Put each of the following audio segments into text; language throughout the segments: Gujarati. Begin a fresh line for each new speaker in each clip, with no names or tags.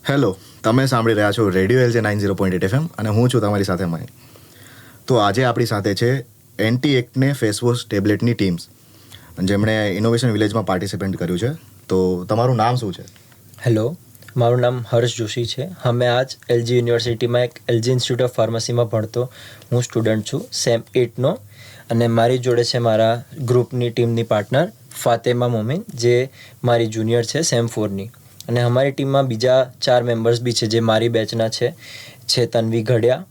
હેલો, તમે સાંભળી રહ્યા છો રેડિયો LJ 90.8 FM અને હું છું તમારી સાથે મય. તો આજે આપણી સાથે છે એન્ટી એક્ને ફેસ વોશ ટેબ્લેટની ટીમ્સ, જેમણે ઇનોવેશન વિલેજમાં પાર્ટિસિપેટ કર્યું છે. તો તમારું નામ શું છે?
હેલો, મારું નામ હર્ષ જોશી છે. અમે આજ LG યુનિવર્સિટીમાં એક LG ઇન્સ્ટિટ્યૂટ ઓફ ફાર્મસીમાં ભણતો હું સ્ટુડન્ટ છું, સેમ 8નો. અને મારી જોડે છે મારા ગ્રુપની ટીમની પાર્ટનર ફાતેમા મોમિન, જે મારી જુનિયર છે સેમ 4ની. અને અમારી ટીમમાં બીજા 4 મેમ્બર્સ બી છે જે મારી બેચના છે તન્વી ઘડિયા,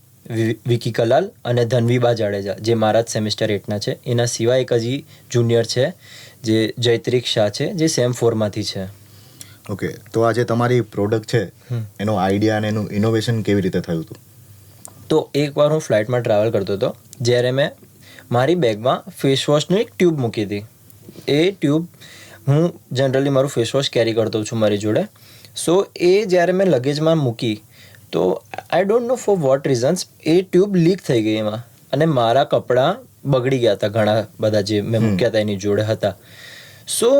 વિકી કલાલ અને ધનવીબા જાડેજા, જે મારા જ સેમિસ્ટર 8ના છે. એના સિવાય એક હજી જુનિયર છે જે જયત્રિક શાહ છે, જે સેમ 4માંથી છે.
ઓકે, તો આજે તમારી પ્રોડક્ટ છે એનો આઈડિયા અને એનું ઇનોવેશન કેવી રીતે થયું હતું?
તો એકવાર હું ફ્લાઇટમાં ટ્રાવેલ કરતો હતો, જ્યારે મેં મારી બેગમાં ફેસવોશની એક ટ્યુબ મૂકી હતી. એ ટ્યુબ હું જનરલી મારું ફેસવોશ કેરી કરતો છું મારી જોડે. સો એ જ્યારે મેં લગેજમાં મૂકી તો I don't know for what reasons એ ટ્યુબ લીક થઈ ગઈ એમાં, અને મારા કપડાં બગડી ગયા હતા ઘણા બધા જે મેં મૂક્યા હતા એની જોડે હતા. સો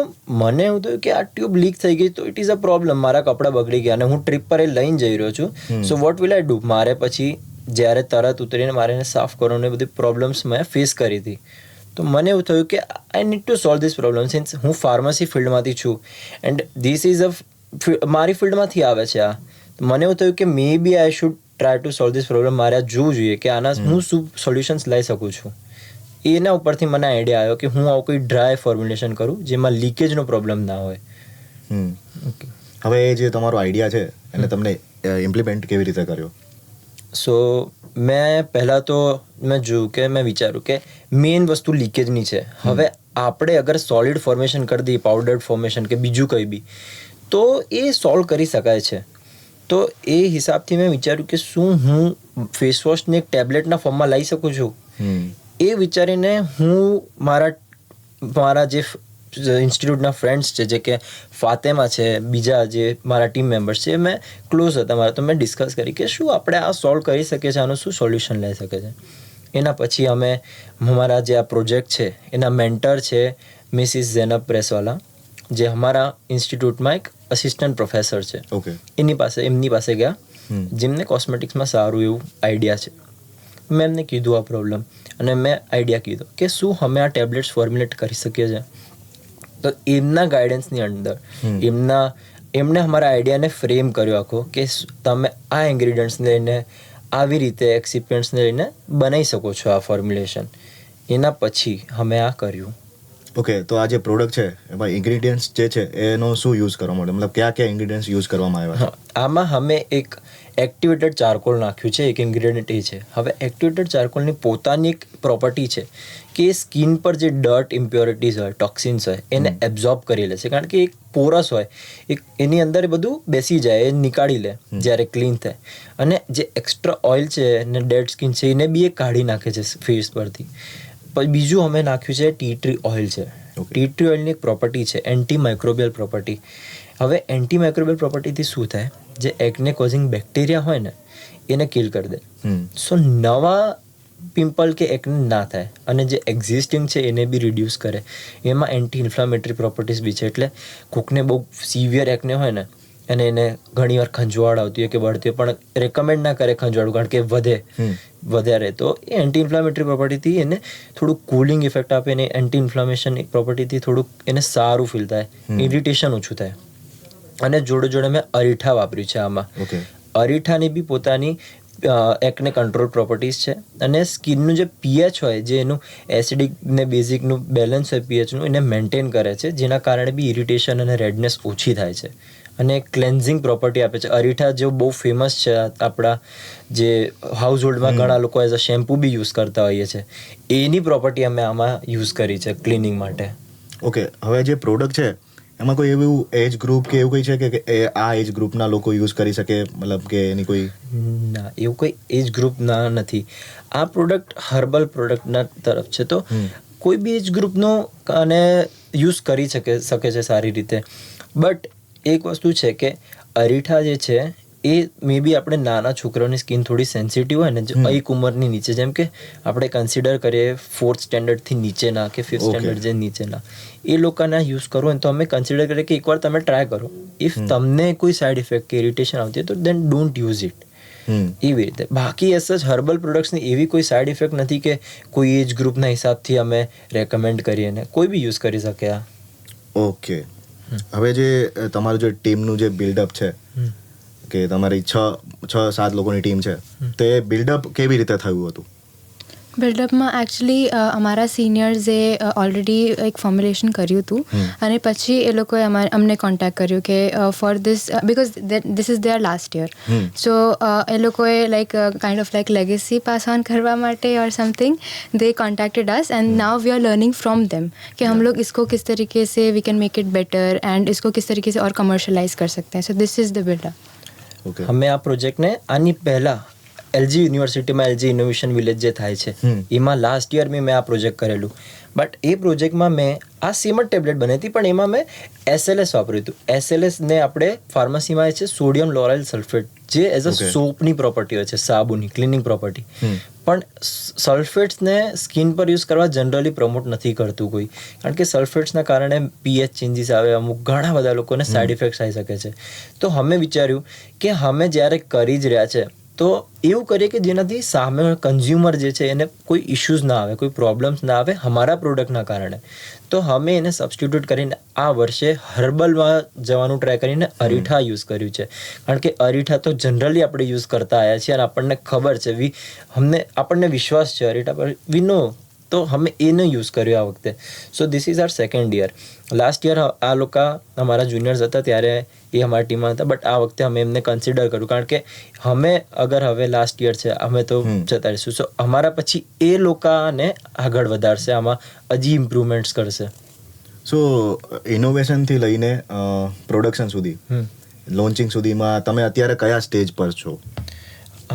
મને એવું થયું કે આ ટ્યુબ લીક થઈ ગઈ તો ઇટ ઇઝ અ પ્રોબ્લમ, મારા કપડાં બગડી ગયા અને હું ટ્રીપ પર એ લઈને જઈ રહ્યો છું. So what will I do? મારે પછી જ્યારે તરત ઉતરીને મારે એને સાફ કરવાનું એ બધી પ્રોબ્લેમ્સ મેં ફેસ કરી હતી. તો મને એવું થયું કે I need to solve this problem, since હું ફાર્મસી ફિલ્ડમાંથી છું એન્ડ ધીસ ઇઝ મારી ફિલ્ડમાંથી આવે છે આ. મને એવું થયું કે maybe I should try to solve this problem. મારે આ જોવું જોઈએ કે આના હું શું સોલ્યુશન્સ લઈ શકું છું. એના ઉપરથી મને આઈડિયા આવ્યો કે હું આવું કોઈ ડ્રાય ફોર્મ્યુલેશન કરું જેમાં લીકેજનો પ્રોબ્લેમ ના હોય.
હવે એ જે તમારો આઈડિયા છે એને તમને ઇમ્પ્લિમેન્ટ કેવી રીતે કર્યો?
સો મેં પહેલાં તો મેં જોયું કે મેં વિચાર્યું કે મેઇન વસ્તુ લીકેજની છે. હવે આપણે અગર સોલિડ ફોર્મેશન કરી દઈએ, પાવડર્ડ ફોર્મેશન કે બીજું કંઈ બી, તો એ સોલ્વ કરી શકાય છે. તો એ હિસાબથી મેં વિચાર્યું કે શું હું ફેસવોશને એક ટેબ્લેટના ફોર્મમાં લઈ શકું છું. એ વિચારીને હું મારા જે ઇન્સ્ટિટ્યૂટના ફ્રેન્ડ્સ છે, જે કે ફાતેમા છે, બીજા જે મારા ટીમ મેમ્બર્સ છે, મેં ક્લોઝ હતા મારા, તો મેં ડિસ્કસ કરી કે શું આપણે આ સોલ્વ કરી શકીએ છીએ, આનું શું સોલ્યુશન લઈ શકે છે. એના પછી અમારા જે આ પ્રોજેક્ટ છે એના મેન્ટર છે મિસિસ ઝેનબ પ્રેસવાલા, જે અમારા ઇન્સ્ટિટ્યૂટમાં એક અસિસ્ટન્ટ પ્રોફેસર છે. એમની પાસે ગયા, જેમને કોસ્મેટિક્સમાં સારું એવું આઈડિયા છે. મેં એમને કીધું આ પ્રોબ્લેમ, અને મેં આઈડિયા કીધો કે શું અમે આ ટેબ્લેટ્સ ફોર્મ્યુલેટ કરી શકીએ છીએ. તો એમના ગાઈડન્સની અંદર એમણે અમારા આઈડિયાને ફ્રેમ કર્યો આખો, કે તમે આ ઇન્ગ્રીડિયન્ટ્સને લઈને આવી રીતે એક્સિપિયન્ટ્સને લઈને બનાવી શકો છો આ ફોર્મ્યુલેશન. એના પછી અમે આ કર્યું.
ઓકે, તો આ જે પ્રોડક્ટ છે એમાં ઇન્ગ્રીડિયન્ટ્સ જે છે એનો શું યુઝ કરવા માટે, મતલબ કયા કયા ઇન્ગ્રીડિયન્ટ્સ યુઝ કરવામાં આવ્યા છે?
આમાં અમે એક એક્ટિવેટેડ ચારકોલ નાખ્યું છે, એક ઇન્ગ્રીડિયન્ટ એ છે. હવે એક્ટિવેટેડ ચારકોલની પોતાની એક પ્રોપર્ટી છે કે સ્કિન પર જે ડર્ટ, ઇમ્પ્યોરિટીઝ હોય, ટોક્સિન્સ હોય, એને એબ્ઝોર્બ કરી લે છે. કારણ કે એક પોરસ હોય, એની અંદર એ બધું બેસી જાય, એ નીકાળી લે જ્યારે ક્લીન થાય. અને જે એક્સ્ટ્રા ઓઇલ છે ને ડેડ સ્કિન છે એને બી એ કાઢી નાખે છે ફેસ પરથી. પછી બીજું અમે નાખ્યું છે ટી ટ્રી ઓઇલ છે. ટી ટ્રી ઓઇલની એક પ્રોપર્ટી છે એન્ટી માઇક્રોબિયલ પ્રોપર્ટી. હવે એન્ટી માઇક્રોબિયલ પ્રોપર્ટીથી શું થાય, જે એક્ને કોઝિંગ બેક્ટેરિયા હોય ને એને કિલ કરી દે. સો નવા પિમ્પલ કે એકને ના થાય, અને જે એક્ઝિસ્ટિંગ છે એને બી રિડ્યુસ કરે. એમાં એન્ટી ઇન્ફ્લામેટરી પ્રોપર્ટીઝ બી છે. એટલે કોકને બહુ સિવિયર એકને હોય ને અને એને ઘણીવાર ખંજવાળ આવતી હોય કે બળતી હોય, પણ રેકમેન્ડ ના કરે ખંજવાળું, કારણ કે વધારે તો એ એન્ટી ઇન્ફ્લામેટરી પ્રોપર્ટીથી એને થોડુંક કુલિંગ ઇફેક્ટ આપે, અને એન્ટી ઇન્ફ્લામેશન પ્રોપર્ટીથી થોડુંક એને સારું ફીલ થાય, ઇરિટેશન ઓછું થાય. અને જોડે જોડે મેં અરીઠા વાપર્યું છે આમાં. અરીઠાની બી પોતાની એકને કંટ્રોલ પ્રોપર્ટીઝ છે, અને સ્કિનનું જે પીએચ હોય, જે એનું એસિડિક ને બેઝિકનું બેલેન્સ હોય પીએચનું, એને મેન્ટેન કરે છે, જેના કારણે બી ઇરિટેશન અને રેડનેસ ઓછી થાય છે. અને ક્લેન્ઝિંગ પ્રોપર્ટી આપે છે. અરીઠા જેવું બહુ ફેમસ છે આપણા જે હાઉસ હોલ્ડમાં ઘણા લોકો એઝ અ શેમ્પૂ બી યુઝ કરતા હોઈએ છીએ. એની પ્રોપર્ટી અમે આમાં યુઝ કરી છે ક્લિનિંગ માટે.
ઓકે, હવે જે પ્રોડક્ટ છે એમાં કોઈ એવું એજ ગ્રુપ કે એવું કંઈ છે કે આ એજ ગ્રુપના લોકો યુઝ કરી શકે, મતલબ કે એની કોઈ?
ના, એવું કોઈ એજ ગ્રુપ નથી. આ પ્રોડક્ટ હર્બલ પ્રોડક્ટના તરફ છે, તો કોઈ બી એજ ગ્રુપનો અને યુઝ કરી શકે છે સારી રીતે. બટ એક વસ્તુ છે કે અરીઠા જે છે એ મે બી આપણે નાના છોકરાઓની સ્કિન થોડી સેન્સિટિવ હોય ને એક ઉંમરની નીચે, જેમ કે આપણે કન્સિડર કરીએ 4th સ્ટેન્ડર્ડથી નીચેના કે 5th સ્ટેન્ડર્ડ જે નીચેના, એ લોકોના યુઝ કરવો હોય તો અમે કન્સિડર કરીએ કે એકવાર તમે ટ્રાય કરો. ઇફ તમને કોઈ સાઇડ ઇફેક્ટ કે ઇરિટેશન આવતી હોય તો દેન ડોન્ટ યુઝ ઇટ. એવી રીતે. બાકી એસ જ હર્બલ પ્રોડક્ટ્સની એવી કોઈ સાઇડ ઇફેક્ટ નથી કે કોઈ એજ ગ્રુપના હિસાબથી અમે રેકમેન્ડ કરીએ ને, કોઈ બી યુઝ કરી શકે આ.
ઓકે. હવે જે તમારું જે ટીમનું જે બિલ્ડઅપ છે, કે તમારી 6-7 લોકોની ટીમ છે, તે બિલ્ડઅપ કેવી રીતે થયું હતું?
બિલ્ડઅપમાં એકચ્યુઅલી અમારા સિનિયર્સે ઓલરેડી એક ફોર્મ્યુલેશન કર્યું હતું અને પછી એ લોકોએ અમને કોન્ટેક્ટ કર્યું કે for this, because this is their last year, so એ લોકોએ like kind of like legacy pass on કરવા માટે और something they contacted us and now we are learning from them कि हम लोग इसको किस तरीके से we can make it better and इसको किस तरीके से और कमर्शलाइज कर सकते हैं. So this is the buildup.
Okay.
અમે આ પ્રોજેક્ટને આની પહેલા એલજી યુનિવર્સિટીમાં એલજી ઇનોવેશન વિલેજ જે થાય છે એમાં લાસ્ટ યર મેં આ પ્રોજેક્ટ કરેલું. બટ એ પ્રોજેક્ટમાં મેં આ સેમ જ ટેબ્લેટ બની હતી, પણ એમાં મેં SLS વાપર્યું હતું. SLSને આપણે ફાર્મસીમાં છે સોડિયમ લોરાઇલ સલ્ફેટ, જે એઝ અ સોપની પ્રોપર્ટી હોય છે, સાબુની ક્લિનિંગ પ્રોપર્ટી. પણ સલ્ફેટ્સને સ્કિન પર યુઝ કરવા જનરલી પ્રમોટ નથી કરતું કોઈ, કારણ કે સલ્ફેટ્સના કારણે pH ચેન્જીસ આવે, અમુક ઘણા બધા લોકોને સાઇડ ઇફેક્ટ્સ આવી શકે છે. તો અમે વિચાર્યું કે અમે જ્યારે કરી જ રહ્યા છે તો એવું કરીએ કે જેનાથી સામે કન્ઝ્યુમર જે છે એને કોઈ ઇશ્યુઝ ના આવે, કોઈ પ્રોબ્લેમ્સ ના આવે અમારા પ્રોડક્ટના કારણે. તો અમે એને સબસ્ટિટ્યૂટ કરીને આ વર્ષે હર્બલમાં જવાનું ટ્રાય કરીને અરીઠા યુઝ કર્યું છે. કારણ કે અરીઠા તો જનરલી આપણે યુઝ કરતા આવ્યા છીએ અને આપણને ખબર છે, આપણને વિશ્વાસ છે અરીઠા પર, વી નો, તો અમે એને યુઝ કર્યું આ વખતે. So this is our second year. Last year આ લોકો અમારા જુનિયર્સ હતા ત્યારે એ અમારા ટીમમાં હતા, બટ આ વખતે અમે એમને કન્સિડર કર્યું, કારણ કે અમે અગર હવે લાસ્ટ યર છે અમે તો જતા રહીશું, સો અમારા પછી એ લોકોને આગળ વધારશે, આમાં હજી ઇમ્પ્રુવમેન્ટ્સ કરશે.
સો ઇનોવેશનથી લઈને પ્રોડક્શન સુધી, લોન્ચિંગ સુધીમાં તમે અત્યારે કયા સ્ટેજ પર છો?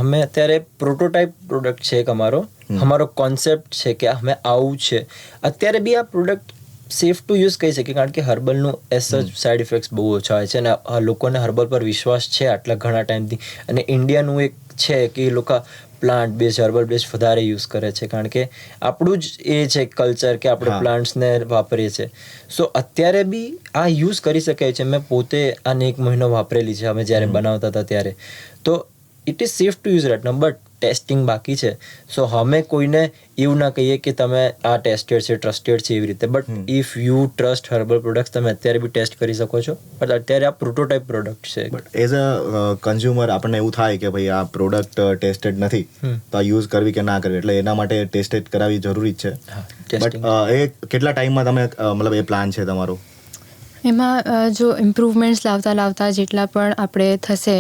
અમે અત્યારે પ્રોટોટાઇપ પ્રોડક્ટ છે એક અમારો કોન્સેપ્ટ છે કે અમે આવું છે. અત્યારે બી આ પ્રોડક્ટ સેફ ટુ યુઝ કહી શકીએ, કારણ કે હર્બલનું એઝ સચ સાઇડ ઇફેક્ટ્સ બહુ ઓછા હોય છે અને લોકોને હર્બલ પર વિશ્વાસ છે આટલા ઘણા ટાઈમથી. અને ઇન્ડિયાનું એક છે કે એ લોકો પ્લાન્ટ બેઝ, હર્બલ બેઝ વધારે યુઝ કરે છે, કારણ કે આપણું જ એ છે કલ્ચર કે આપણે પ્લાન્ટ્સને વાપરીએ છીએ. સો અત્યારે બી આ યુઝ કરી શકાય છે. મેં પોતે આને 1 મહિનો વાપરેલી છે અમે જ્યારે બનાવતા હતા ત્યારે. તો it is safe to use right now, but testing બાકી છે. સો અમે કોઈને એવું ના કહીએ કે તમે આ ટેસ્ટેડ છે, ટ્રસ્ટેડ છે એવી રીતે, but if you trust herbal products તમે અત્યારે બી ટેસ્ટ કરી શકો છો. બટ અત્યારે આ પ્રોટોટાઇપ પ્રોડક્ટ છે.
બટ એઝ અ કન્ઝ્યુમર આપણને એવું થાય કે ભાઈ આ પ્રોડક્ટ ટેસ્ટેડ નથી તો આ યુઝ કરવી કે ના કરવી, એટલે એના માટે ટેસ્ટેડ કરાવવી જરૂરી જ છે. બટ એ કેટલા ટાઈમમાં તમે મતલબ એ પ્લાન છે તમારો?
એમાં જો ઇમ્પ્રૂવમેન્ટ્સ લાવતા જેટલા પણ આપણે થશે,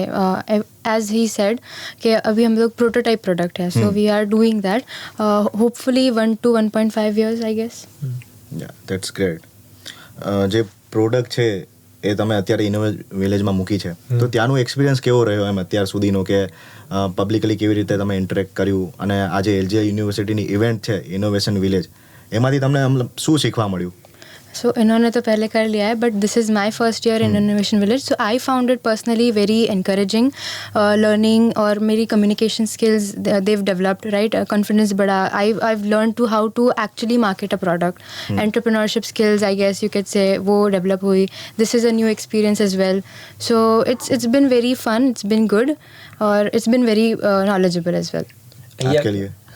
एज ही सेड कि अभी हम लोग प्रोटोटाइप प्रोडक्ट है, so we are doing that hopefully 1 to 1.5 years I guess.
That's great. જે પ્રોડક્ટ છે એ તમે અત્યારે વિલેજમાં મૂકી છે, તો ત્યાંનો એક્સપિરિયન્સ કેવો રહ્યો એમ અત્યાર સુધીનો, કે પબ્લિકલી કેવી રીતે તમે ઇન્ટરેક્ટ કર્યું, અને આજે એલજી યુનિવર્સિટીની ઇવેન્ટ છે ઇનોવેશન વિલેજ, એમાંથી તમને મતલબ શું શીખવા મળ્યું?
सो इन्होंने तो पहले कर लिया है, but this is my first year in innovation village, so I found it personally very encouraging learning, और मेरी communication skills dev developed, right, confidence बढ़ा. I learn to how to actually market a product, entrepreneurship skills I guess you can say वो डेवलप हुई. This is a new experience as well, so it's been very fun, it's been good, और it's been very knowledgeable as well.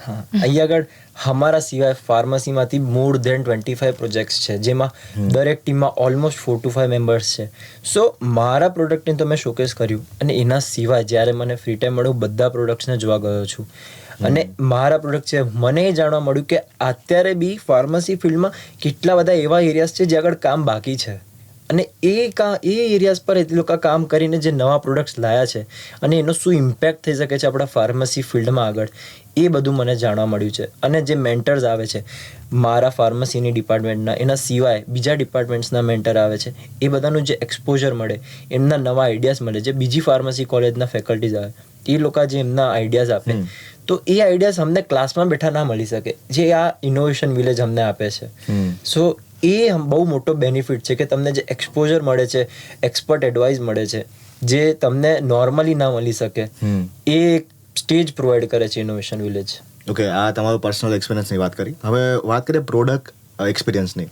અહીંયા આગળ અમારા સિવાય ફાર્મસીમાંથી મોર દેન 25 પ્રોજેક્ટ્સ છે, જેમાં દરેક ટીમમાં ઓલમોસ્ટ 4 to 5 મેમ્બર્સ છે. સો મારા પ્રોડક્ટને તો મેં શોકેસ કર્યું, અને એના સિવાય જ્યારે મને ફ્રી ટાઈમ મળ્યું બધા પ્રોડક્ટ્સને જોવા ગયો છું. અને મારા પ્રોડક્ટ છે, મને એ જાણવા મળ્યું કે અત્યારે બી ફાર્મસી ફિલ્ડમાં કેટલા બધા એવા એરિયાઝ છે જ્યાં આગળ કામ બાકી છે, અને એ એરિયાઝ પર એ લોકો કામ કરીને જે નવા પ્રોડક્ટ્સ લાયા છે અને એનો શું ઇમ્પેક્ટ થઈ શકે છે આપણા ફાર્મસી ફિલ્ડમાં આગળ, એ બધું મને જાણવા મળ્યું છે. અને જે મેન્ટર્સ આવે છે મારા ફાર્મસીની ડિપાર્ટમેન્ટના, એના સિવાય બીજા ડિપાર્ટમેન્ટ્સના મેન્ટર આવે છે, એ બધાનું જે એક્સપોઝર મળે, એમના નવા આઈડિયાઝ મળે, જે બીજી ફાર્મસી કોલેજના ફેકલ્ટીઝ આવે એ લોકો જે એમના આઈડિયાઝ આપે, તો એ આઈડિયાઝ અમને ક્લાસમાં બેઠા ના મળી શકે, જે આ ઇનોવેશન વિલેજ અમને આપે છે. સો એ બહુ મોટો બેનિફિટ છે કે તમને જે એક્સપોઝર મળે છે, એક્સપર્ટ એડવાઇસ મળે છે, જે તમને નોર્મલી ના મળી શકે, એ એક સ્ટેજ પ્રોવાઈડ કરે છે ઇનોવેશન વિલેજ.
ઓકે, આ તમારું પર્સનલ એક્સપિરિયન્સની વાત કરી. હવે વાત કરીએ પ્રોડક્ટ એક્સપિરિયન્સની.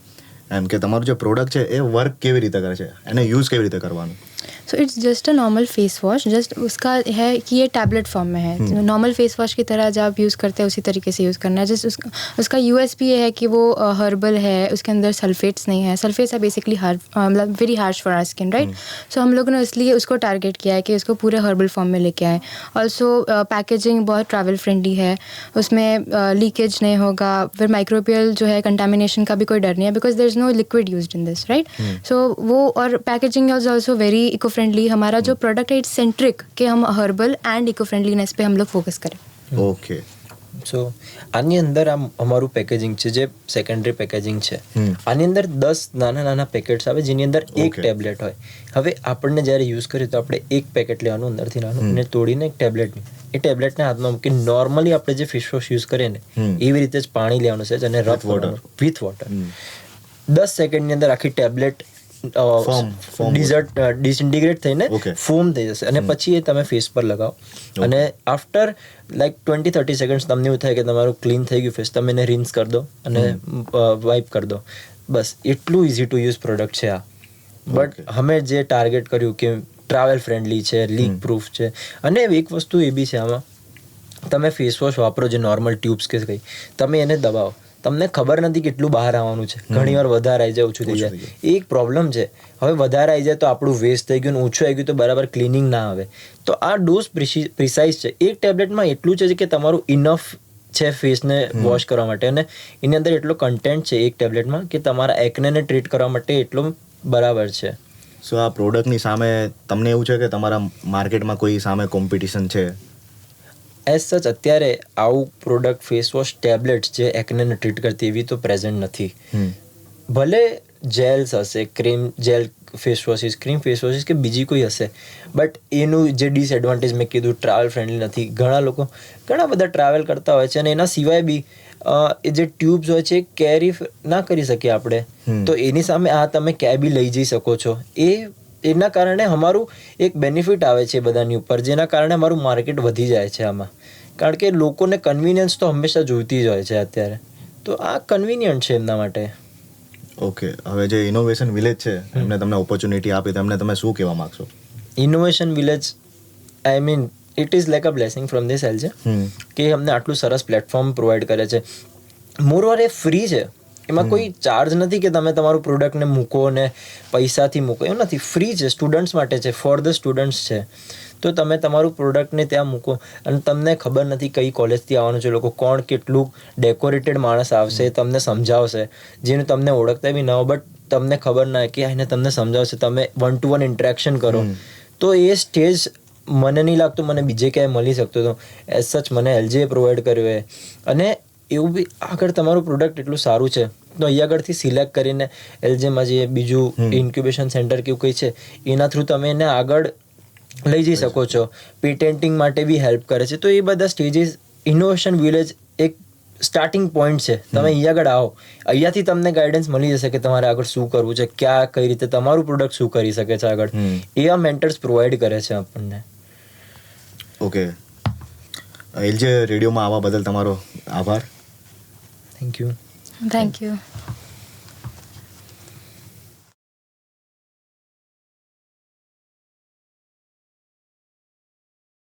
એમ કે તમારું જે પ્રોડક્ટ છે એ વર્ક કેવી રીતે કરે છે, એને યુઝ केवी रीते करवाना.
So it's just a normal face wash. Just उसका है कि ये टैबलेट फॉर्म में है. नॉर्मल फेस वॉश की तरह जब आप यूज़ करते हैं उसी तरीके से यूज़ करना है. जस्ट उसका यूएसपी ये है कि वो हर्बल है, उसके अंदर सल्फेट्स नहीं है. सल्फेट्स आर बेसिकली मतलब very harsh for our skin, right. So हम लोगों ने इसलिए उसको टारगेट किया है कि इसको पूरे हर्बल फॉर्म में लेके आए. ऑल्सो पैकेजिंग बहुत ट्रैवल फ्रेंडली है, उसमें लीकेज नहीं होगा. फिर माइक्रोबियल जो है कंटामिनेशन का भी कोई डर नहीं है, because there is no liquid used in this, right. So वो और packaging is also very eco friendly. हमारा जो प्रोडक्ट है इट्स सेंट्रिक कि हम हर्बल एंड इको फ्रेंडलीनेस पे हम लोग फोकस करें.
ઓકે.
સો આની અંદર અમારું પેકેજિંગ છે જે સેકન્ડરી પેકેજિંગ છે. આની અંદર 10 નાના નાના પેકેટ્સ આવે જેની અંદર એક
Okay.
ટેબ્લેટ હોય. હવે આપણને જ્યારે યુઝ કરીએ તો આપણે એક પેકેટ લેવાનું અંદરથી નાનું અને તોડીને એક ટેબ્લેટ, એ ટેબ્લેટને હાથમાં મૂકી નોર્મલી આપણે જે ફેસ વોશ યુઝ કરીએ ને એવી રીતે જ પાણી લેવાનું છે અને રબ કરવાનું વિથ વોટર. 10 સેકન્ડની અંદર આખી ટેબ્લેટ
Foam
ડિસઇન્ટિગ્રેટ થઈને
Okay.
ફોમ થઈ જશે અને પછી એ તમે ફેસ પર લગાવો. અને આફ્ટર લાઈક 20-30 સેકન્ડ્સ તમને એવું થાય કે તમારું ક્લીન થઈ ગયું ફેસ, તમે એને રિન્સ કરી દો અને વાઇપ કરી દો. બસ એટલું ઇઝી ટુ યુઝ પ્રોડક્ટ છે આ. બટ અમે જે ટાર્ગેટ કર્યું કે ટ્રાવેલ ફ્રેન્ડલી છે, લીક પ્રૂફ છે. અને એક વસ્તુ એ બી છે આમાં, તમે ફેસ વોશ વાપરો જે નોર્મલ ટ્યુબ્સ કે કંઈ, તમે એને દબાવો, તમને ખબર નથી કેટલું બહાર આવવાનું છે. ઘણી વાર વધારે આવી જાય, ઓછું થઈ જાય. એ એક પ્રોબ્લેમ છે. હવે વધારે આવી જાય તો આપણું વેસ્ટ થઈ ગયું, ઓછું આવી ગયું તો બરાબર ક્લિનિંગ ના આવે. તો આ ડોઝ પ્રિસાઇઝ છે. એક ટેબ્લેટમાં એટલું છે કે તમારું ઇનફ છે ફેસને વોશ કરવા માટે, અને એની અંદર એટલો કન્ટેન્ટ છે એક ટેબ્લેટમાં કે તમારા એકનેને ટ્રીટ કરવા માટે એટલો બરાબર છે.
સો આ પ્રોડક્ટની સામે તમને એવું છે કે તમારા માર્કેટમાં કોઈ સામે કોમ્પિટિશન છે?
એઝ સચ અત્યારે આવું પ્રોડક્ટ ફેસ વોશ ટેબ્લેટ્સ જે એકનેને ટ્રીટ કરતી એવી તો પ્રેઝન્ટ નથી. ભલે જેલ્સ હશે, cream gel face washes, cream face washes કે બીજી કોઈ હશે, બટ એનું જે ડિસએડવાન્ટેજ મેં કીધું ટ્રાવેલ ફ્રેન્ડલી નથી. ઘણા બધા ટ્રાવેલ કરતા હોય છે અને એના સિવાય બી એ જે ટ્યુબ્સ હોય છે કેરી ના કરી શકીએ આપણે, તો એની સામે આ તમે કેબી લઈ જઈ શકો છો. એના કારણે અમારું એક બેનિફિટ આવે છે બધાની ઉપર, જેના કારણે અમારું માર્કેટ વધી જાય છે આમાં. કારણ કે લોકોને કન્વિનિયન્સ તો હંમેશા જોઈતી જ હોય છે અત્યારે, તો આ કન્વિનિયન્ટ છે એમના માટે.
ઓકે, હવે જે ઇનોવેશન વિલેજ છે એમને તમને ઓપોર્ચ્યુનિટી આપી, તો એમને તમે શું કહેવા માંગશો?
Innovation village, I mean it is like a blessing from this હેલ છે કે અમને આટલું સરસ પ્લેટફોર્મ પ્રોવાઈડ કરે છે. મોરઓવર એ ફ્રી છે, એમાં કોઈ ચાર્જ નથી કે તમે તમારું પ્રોડક્ટને મૂકો ને પૈસાથી મૂકો, એવું નથી. ફ્રી છે, સ્ટુડન્ટ્સ માટે છે, ફોર ધ સ્ટુડન્ટ્સ છે. તો તમે તમારું પ્રોડક્ટને ત્યાં મૂકો અને તમને ખબર નથી કઈ કોલેજથી આવવાનું છે લોકો, કોણ કેટલું ડેકોરેટેડ માણસ આવશે, તમને સમજાવશે, જેનું તમને ઓળખતા બી ના હોય, બટ તમને ખબર ના કે એને તમને સમજાવશે, તમે 1-to-1 ઇન્ટરેક્શન કરો. તો એ સ્ટેજ મને નહીં લાગતું મને બીજે ક્યાંય મળી શકતો હતો. એઝ સચ મને એલજીએ પ્રોવાઈડ કર્યો છે. અને એવું બી આગળ તમારું પ્રોડક્ટ એટલું સારું છે તો અહીંયા આગળથી સિલેક્ટ કરીને એલજીમાં જે બીજું ઇન્ક્યુબેશન સેન્ટર કેવું કંઈ છે એના થ્રુ તમે એને આગળ લઈ જઈ શકો છો. પેટેન્ટિંગ માટે બી હેલ્પ કરે છે. તો એ બધા સ્ટેજીસ ઇનોવેશન વિલેજ એક સ્ટાર્ટિંગ પોઈન્ટ છે. તમે અહીંયા આગળ આવો, અહીંયાથી તમને ગાઈડન્સ મળી જશે કે તમારે આગળ શું કરવું છે, ક્યાં કઈ રીતે તમારું પ્રોડક્ટ શું કરી શકે છે આગળ. એ આ મેન્ટર્સ પ્રોવાઈડ કરે છે આપણને.
ઓકે, એલજે રેડિયોમાં આવવા બદલ તમારો આભાર.
Thank you.
Thank you.